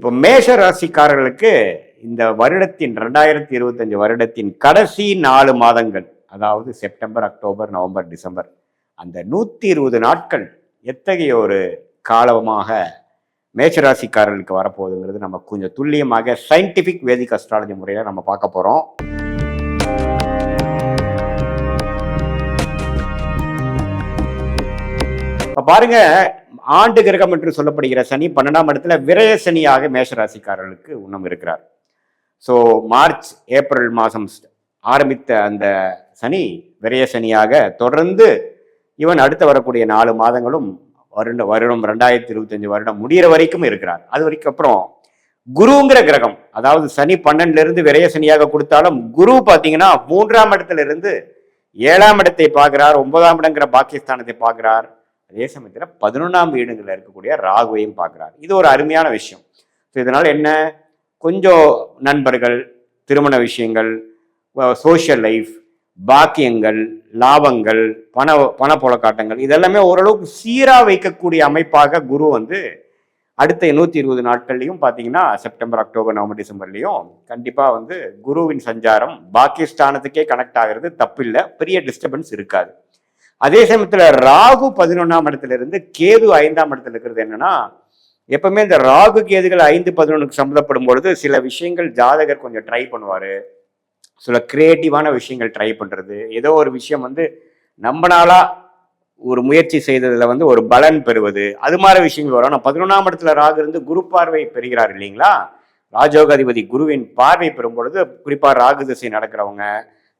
இப்போ மேஷ ராசிக்காரர்களுக்கு இந்த வருடத்தின் 2025 வருடத்தின் கடைசி 4 மாதங்கள், அதாவது செப்டம்பர், அக்டோபர், நவம்பர், டிசம்பர், அந்த 120 நாட்கள் எத்தகைய ஒரு காலமாக மேஷராசிக்காரர்களுக்கு வரப்போகுதுங்கிறது நம்ம கொஞ்சம் துல்லியமாக சயின்டிபிக் வேதிக் அஸ்ட்ராலஜி முறையில் நம்ம பார்க்க போகிறோம். பாருங்க, ஆண்டு கிரகம் என்று சொல்லப்படுகிற சனி 12ஆம் இடத்துல விரய சனியாக மேஷராசிக்காரர்களுக்கு உண்ணம் இருக்கிறார். ஸோ மார்ச் ஏப்ரல் மாதம் ஆரம்பித்த அந்த சனி விரய சனியாக தொடர்ந்து இவன் அடுத்து வரக்கூடிய 4 மாதங்களும் வருடம் 2025 வருடம் முடிகிற வரைக்கும் இருக்கிறார். அது வரைக்கும் அப்புறம் குருங்கிற கிரகம், அதாவது சனி 12ல இருந்து விரய சனியாக கொடுத்தாலும் குரு பார்த்தீங்கன்னா 3ஆம் இடத்துல இருந்து 7ஆம் இடத்தை பார்க்கிறார், 9ஆம் இடங்கிற பாக்கியஸ்தானத்தை பார்க்கிறார். அதே சமயத்தில் 11ஆம் வீடுகளில் இருக்கக்கூடிய ராகுவையும் பார்க்கிறார். இது ஒரு அருமையான விஷயம். ஸோ இதனால் என்ன, கொஞ்சம் நண்பர்கள், திருமண விஷயங்கள், சோஷியல் லைஃப், பாக்கியங்கள், லாபங்கள், பணப்புழக்காட்டங்கள் இதெல்லாமே ஓரளவுக்கு சீராக வைக்கக்கூடிய அமைப்பாக குரு அடுத்த 120 நாட்கள்லையும் பார்த்தீங்கன்னா செப்டம்பர், அக்டோபர், நவம்பர், டிசம்பர்லையும் கண்டிப்பாக குருவின் சஞ்சாரம் பாக்கியஸ்தானத்துக்கே கனெக்ட் ஆகிறது தப்பில்லை, பெரிய டிஸ்டர்பன்ஸ் இருக்காது. அதே சமயத்தில் ராகு 11ஆம் இடத்துல இருந்து கேது 5ஆம் இடத்துல இருக்கிறது என்னன்னா, எப்பவுமே இந்த ராகு கேதுகள் 5, 11க்கு சம்மந்தப்படும் பொழுது சில விஷயங்கள் ஜாதகர் கொஞ்சம் ட்ரை பண்ணுவார். சில கிரியேட்டிவான விஷயங்கள் ட்ரை பண்ணுறது, ஏதோ ஒரு விஷயம் நம்மளால ஒரு முயற்சி செய்ததில் ஒரு பலன் பெறுவது, அது மாதிரி விஷயங்கள் வரும். ஆனால் 11ஆம் இடத்துல ராகு இருந்து குரு பார்வை பெறுகிறார் இல்லைங்களா, ராஜோகாதிபதி குருவின் பார்வை பெறும் பொழுது குறிப்பாக ராகு திசை நடக்கிறவங்க,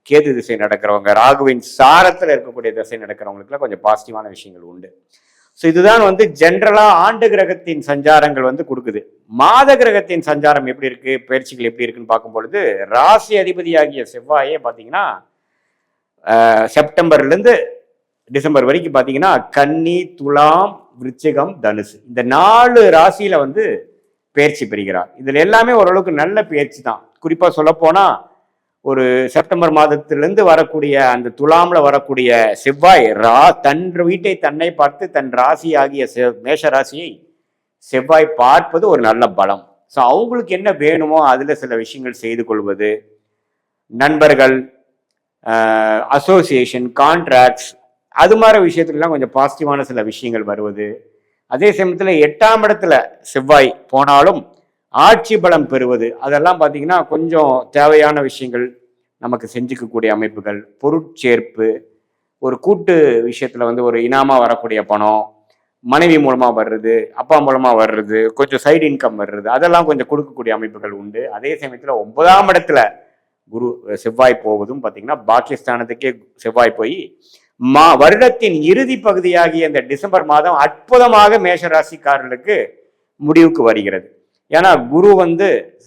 கேது திசை நடக்கிறவங்க, ராகுவின் சாரத்தில் இருக்கக்கூடிய திசை நடக்கிறவங்களுக்குலாம் கொஞ்சம் பாசிட்டிவான விஷயங்கள் உண்டு. ஸோ இதுதான் ஜென்ரலாக ஆண்டு கிரகத்தின் சஞ்சாரங்கள் கொடுக்குது. மாத கிரகத்தின் சஞ்சாரம் எப்படி இருக்கு, பயிற்சிகள் எப்படி இருக்குன்னு பார்க்கும்பொழுது ராசி அதிபதியாகிய செவ்வாயே பார்த்தீங்கன்னா செப்டம்பர்லேருந்து டிசம்பர் வரைக்கும் பார்த்தீங்கன்னா கன்னி, துலாம், விருச்சிகம், தனுசு இந்த 4 ராசியில பயிற்சி பெறுகிறார். இதில் எல்லாமே ஓரளவுக்கு நல்ல பயிற்சி தான். குறிப்பாக சொல்லப்போனால் ஒரு செப்டம்பர் மாதத்திலிருந்து வரக்கூடிய அந்த துலாம்ல வரக்கூடிய செவ்வாய் தன் வீட்டை தன்னை பார்த்து தன் ராசி ஆகிய மேஷ ராசியை செவ்வாய் பார்ப்பது ஒரு நல்ல பலம். ஸோ அவங்களுக்கு என்ன வேணுமோ அதில் சில விஷயங்கள் செய்து கொள்வது, நண்பர்கள், அசோசியேஷன், கான்ட்ராக்ட்ஸ், அது மாதிரி விஷயத்துலலாம் கொஞ்சம் பாசிட்டிவான சில விஷயங்கள் வருவது. அதே சமயத்தில் 8ஆம் இடத்துல செவ்வாய் போனாலும் ஆட்சி பலம் பெறுவது, அதெல்லாம் பார்த்தீங்கன்னா கொஞ்சம் தேவையான விஷயங்கள் நமக்கு செஞ்சுக்கக்கூடிய அமைப்புகள், பொருட்சேர்ப்பு, ஒரு கூட்டு விஷயத்தில் ஒரு இனாமா வரக்கூடிய பணம், மனைவி மூலமாக வர்றது, அப்பா மூலமாக வர்றது, கொஞ்சம் சைடு இன்கம் வர்றது, அதெல்லாம் கொஞ்சம் கொடுக்கக்கூடிய அமைப்புகள் உண்டு. அதே சமயத்தில் 9ஆம் இடத்துல செவ்வாய் போவதும் பார்த்தீங்கன்னா பாக்கியஸ்தானத்துக்கே செவ்வாய் போய் வருடத்தின் இறுதி பகுதியாகிய இந்த டிசம்பர் மாதம் அற்புதமாக மேஷராசிக்காரர்களுக்கு முடிவுக்கு வருகிறது. ஏன்னா குரு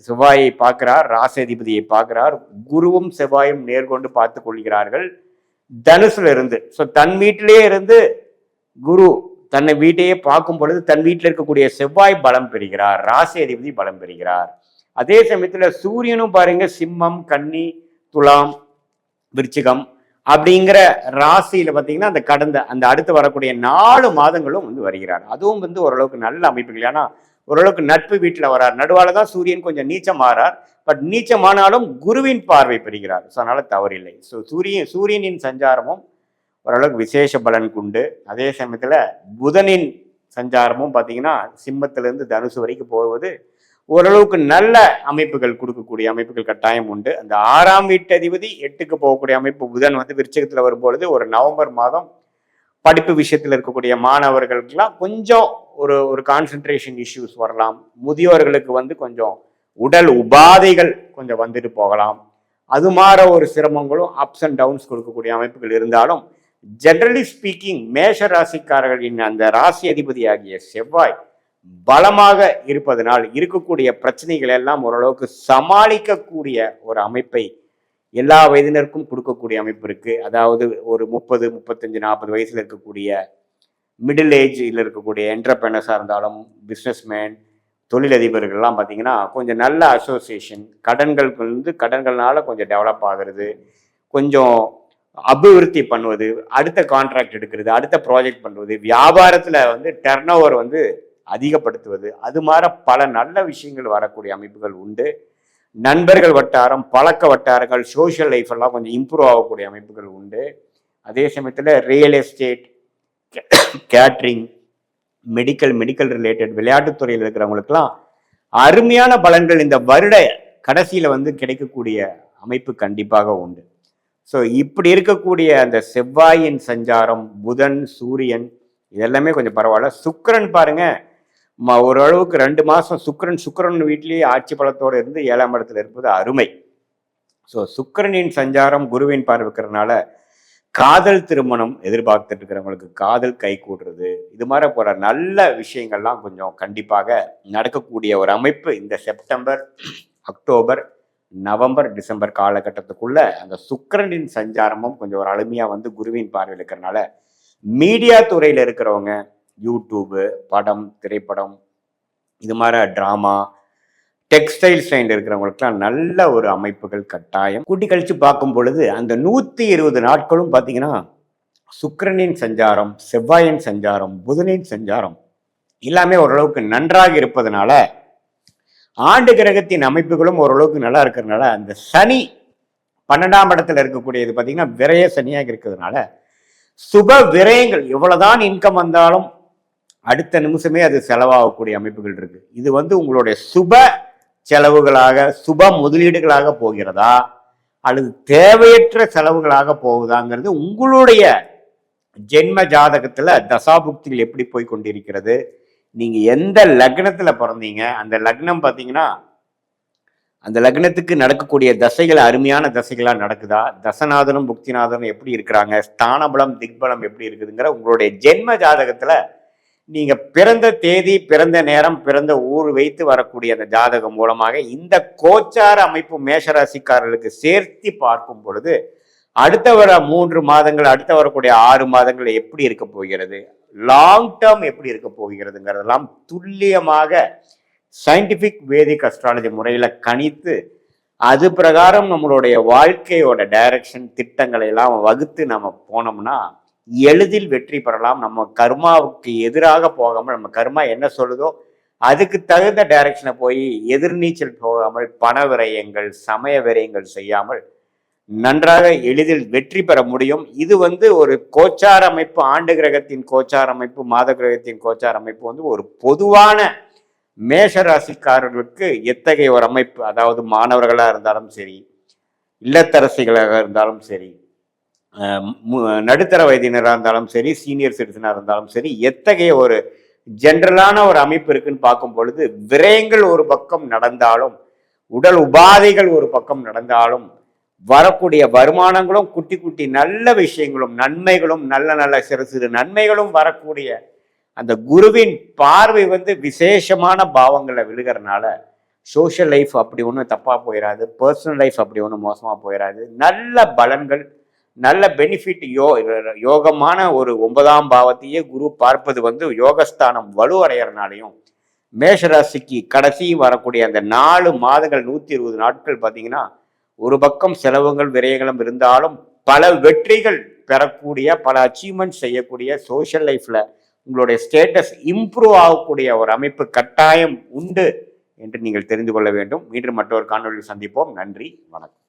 செவ்வாயை பார்க்கிறார், ராசிதிபதியை பார்க்கிறார், குருவும் செவ்வாயும் நேர்கொண்டு பார்த்து கொள்கிறார்கள் தனுசுல இருந்து. ஸோ தன் வீட்டிலேயே இருந்து குரு தன்னை வீட்டையே பார்க்கும் பொழுது தன் வீட்டில் இருக்கக்கூடிய செவ்வாய் பலம் பெறுகிறார், ராசி அதிபதி பலம் பெறுகிறார். அதே சமயத்துல சூரியனும் பாருங்க சிம்மம், கன்னி, துலாம், விருச்சிகம் அப்படிங்கிற ராசியில பார்த்தீங்கன்னா அந்த அடுத்து வரக்கூடிய 4 மாதங்களும் வருகிறார். அதுவும் ஓரளவுக்கு நல்ல அமைப்புகள். ஏன்னா ஓரளவுக்கு நட்பு வீட்டில் வரார். நடுவால தான் சூரியன் கொஞ்சம் நீச்சம் ஆறார். பட் நீச்சமானாலும் குருவின் பார்வை பெறுகிறார். ஸோ அதனால தவறில்லை. ஸோ சூரியனின் சஞ்சாரமும் ஓரளவுக்கு விசேஷ பலன் உண்டு. அதே சமயத்தில் புதனின் சஞ்சாரமும் பார்த்தீங்கன்னா சிம்மத்திலிருந்து தனுசு வரைக்கும் போவது ஓரளவுக்கு நல்ல அமைப்புகள் கொடுக்கக்கூடிய அமைப்புகள் கட்டாயம் உண்டு. அந்த 6ஆம் வீட்டு அதிபதி 8க்கு போகக்கூடிய அமைப்பு புதன் விருச்சிகத்தில் வரும்பொழுது ஒரு நவம்பர் மாதம் படிப்பு விஷயத்தில் இருக்கக்கூடிய மாணவர்களுக்கெல்லாம் கொஞ்சம் ஒரு கான்சென்ட்ரேஷன் இஷ்யூஸ் வரலாம். முதியோர்களுக்கு கொஞ்சம் உடல் உபாதைகள் கொஞ்சம் வந்துட்டு போகலாம். அது மாதிரி ஒரு சிரமங்களும் அப்ஸ் அண்ட் டவுன்ஸ் கொடுக்கக்கூடிய அமைப்புகள் இருந்தாலும் ஜெனரலி ஸ்பீக்கிங் மேஷ ராசிக்காரர்களின் அந்த ராசி அதிபதி ஆகிய செவ்வாய் பலமாக இருப்பதனால் இருக்கக்கூடிய பிரச்சனைகள் எல்லாம் ஓரளவுக்கு சமாளிக்கக்கூடிய ஒரு அமைப்பை எல்லா வயதினருக்கும் கொடுக்கக்கூடிய அமைப்பு இருக்கு. அதாவது ஒரு 30, 35, 40 வயசுல இருக்கக்கூடிய மிடில் ஏஜில் இருக்கக்கூடிய என்டர்பிரனர்ஸாக இருந்தாலும் பிஸ்னஸ்மேன், தொழிலதிபர்கள்லாம் பார்த்தீங்கன்னா கொஞ்சம் நல்ல அசோசியேஷன், கடன்கள்னால கொஞ்சம் டெவலப் ஆகிறது, கொஞ்சம் அபிவிருத்தி பண்ணுவது, அடுத்த கான்ட்ராக்ட் எடுக்கிறது, அடுத்த ப்ராஜெக்ட் பண்ணுவது, வியாபாரத்தில் டர்ன் ஓவர் அதிகப்படுத்துவது, அது மாதிரி பல நல்ல விஷயங்கள் வரக்கூடிய அமைப்புகள் உண்டு. நண்பர்கள் வட்டாரம், பழக்க வட்டாரங்கள், சோஷியல் லைஃப் எல்லாம் கொஞ்சம் இம்ப்ரூவ் ஆகக்கூடிய அமைப்புகள் உண்டு. அதே சமயத்தில் real estate, catering, medical related விளையாட்டுத்துறையில் இருக்கிறவங்களுக்கெல்லாம் அருமையான பலன்கள் இந்த வருட கடைசியில் வந்து கிடைக்கக்கூடிய அமைப்பு கண்டிப்பாக உண்டு. ஸோ இப்படி இருக்கக்கூடிய அந்த செவ்வாயின் சஞ்சாரம், புதன், சூரியன் இதெல்லாமே கொஞ்சம் பரவாயில்ல. சுக்கிரன் பாருங்க, ஓரளவுக்கு 2 மாதம் சுக்கிரன் வீட்டிலேயே ஆட்சி பலத்தோடு இருந்து 7ஆம் இடத்துல இருப்பது அருமை. ஸோ சுக்கிரனின் சஞ்சாரம் குருவின் பார்வை இருக்கிறதுனால காதல் திருமணம் எதிர்பார்த்துட்டு இருக்கிறவங்களுக்கு காதல் கை கூடுறது, இது மாதிரி போற நல்ல விஷயங்கள்லாம் கொஞ்சம் கண்டிப்பாக நடக்கக்கூடிய ஒரு அமைப்பு இந்த செப்டம்பர், அக்டோபர், நவம்பர், டிசம்பர் காலகட்டத்துக்குள்ள அந்த சுக்கிரனின் சஞ்சாரமும் கொஞ்சம் ஒரு அருமையா வந்து குருவின் பார்வையில் இருக்கிறனால மீடியா துறையில் இருக்கிறவங்க யூடியூபு, படம், திரைப்படம், இது மாதிரி ட்ராமா, டெக்ஸ்டைல் சைன் இருக்கிறவங்களுக்குலாம் நல்ல ஒரு அமைப்புகள் கட்டாயம். கூட்டி கழிச்சு பார்க்கும் பொழுது அந்த 120 நாட்களும் பார்த்தீங்கன்னா சுக்கிரனின் சஞ்சாரம், செவ்வாயின் சஞ்சாரம், புதனின் சஞ்சாரம் எல்லாமே ஓரளவுக்கு நன்றாக இருப்பதனால ஆண்டு கிரகத்தின் அமைப்புகளும் ஓரளவுக்கு நல்லா இருக்கிறதுனால அந்த சனி 12ஆம் இடத்துல இருக்கக்கூடியது பார்த்தீங்கன்னா விரய சனியாக இருக்கிறதுனால சுப விரயங்கள் எவ்வளவுதான் இன்கம் வந்தாலும் அடுத்த நிமிஷமே அது செலவாகக்கூடிய அமைப்புகள் இருக்கு. இது வந்து உங்களுடைய சுப செலவுகளாக, சுப முதலீடுகளாக போகிறதா அல்லது தேவையற்ற செலவுகளாக போகுதாங்கிறது உங்களுடைய ஜென்ம ஜாதகத்துல தசாபுக்திகள் எப்படி போய் கொண்டிருக்கிறது, நீங்க எந்த லக்னத்துல பிறந்தீங்க, அந்த லக்னம் பார்த்தீங்கன்னா அந்த லக்னத்துக்கு நடக்கக்கூடிய தசைகள் அருமையான தசைகளா நடக்குதா, தசநாதனும் புக்திநாதனும் எப்படி இருக்கிறாங்க, ஸ்தானபலம் திக்பலம் எப்படி இருக்குதுங்கிற உங்களுடைய ஜென்ம ஜாதகத்துல நீங்க பிறந்த தேதி, பிறந்த நேரம், பிறந்த ஊர் வைத்து வரக்கூடிய அந்த ஜாதகம் மூலமாக இந்த கோச்சார அமைப்பு மேஷராசிக்காரர்களுக்கு சேர்த்து பார்க்கும் பொழுது அடுத்த வர 3 மாதங்கள், அடுத்த வரக்கூடிய 6 மாதங்கள் எப்படி இருக்க போகிறது, லாங் டேர்ம் எப்படி இருக்க போகிறதுங்கிறதெல்லாம் துல்லியமாக சயின்டிபிக் வேதிக் அஸ்ட்ராலஜி முறையில கணித்து அது பிரகாரம் நம்மளுடைய வாழ்க்கையோட டைரக்ஷன் திட்டங்களை எல்லாம் வகுத்து நம்ம போனோம்னா எளிதில் வெற்றி பெறலாம். நம்ம கர்மாவுக்கு எதிராக போகாமல், நம்ம கர்மா என்ன சொல்லுதோ அதுக்கு தகுந்த டைரக்ஷனை போய் எதிர்நீச்சல் போகாமல், பண விரயங்கள், சமய விரயங்கள் செய்யாமல் நன்றாக எளிதில் வெற்றி பெற முடியும். இது வந்து ஒரு கோச்சார அமைப்பு, ஆண்டு கிரகத்தின் கோச்சார அமைப்பு, மாத கிரகத்தின் கோச்சார அமைப்பு வந்து ஒரு பொதுவான மேஷராசிக்காரர்களுக்கு எத்தகைய ஒரு அமைப்பு, அதாவது மாணவர்களாக இருந்தாலும் சரி, இல்லத்தரசிகளாக இருந்தாலும் சரி, நடுத்தர வயதினராக இருந்தாலும் சரி, சீனியர் சிட்டிசனாக இருந்தாலும் சரி, எத்தகைய ஒரு ஜென்ரலான ஒரு அமைப்பு இருக்குன்னு பார்க்கும் பொழுது விரயங்கள் ஒரு பக்கம் நடந்தாலும், உடல் உபாதைகள் ஒரு பக்கம் நடந்தாலும், வரக்கூடிய வருமானங்களும் குட்டி குட்டி நல்ல விஷயங்களும் நன்மைகளும் நல்ல சிறு சிறு நன்மைகளும் வரக்கூடிய அந்த குருவின் பார்வை வந்து விசேஷமான பாவங்களை விழுகிறதுனால சோஷியல் லைஃப் அப்படி ஒன்றும் தப்பா போயிடாது, பர்சனல் லைஃப் அப்படி ஒன்றும் மோசமா போயிடாது. நல்ல பலன்கள், நல்ல பெனிஃபிட், யோகமான ஒரு 9ஆம் பாவத்தையே குரு பார்ப்பது வந்து யோகஸ்தானம் வலுவடைகிறனாலையும் மேஷராசிக்கு கடைசி வரக்கூடிய அந்த 4 மாதங்கள் 120 நாட்கள் பார்த்தீங்கன்னா ஒரு பக்கம் செலவுகள் விரயங்களும் இருந்தாலும் பல வெற்றிகள் பெறக்கூடிய, பல அச்சீவ்மெண்ட் செய்யக்கூடிய, சோஷியல் லைஃப்ல உங்களுடைய ஸ்டேட்டஸ் இம்ப்ரூவ் ஆகக்கூடிய ஒரு அமைப்பு கட்டாயம் உண்டு என்று நீங்கள் தெரிந்து கொள்ள வேண்டும். மீண்டும் மற்றொரு காணொலியில் சந்திப்போம். நன்றி, வணக்கம்.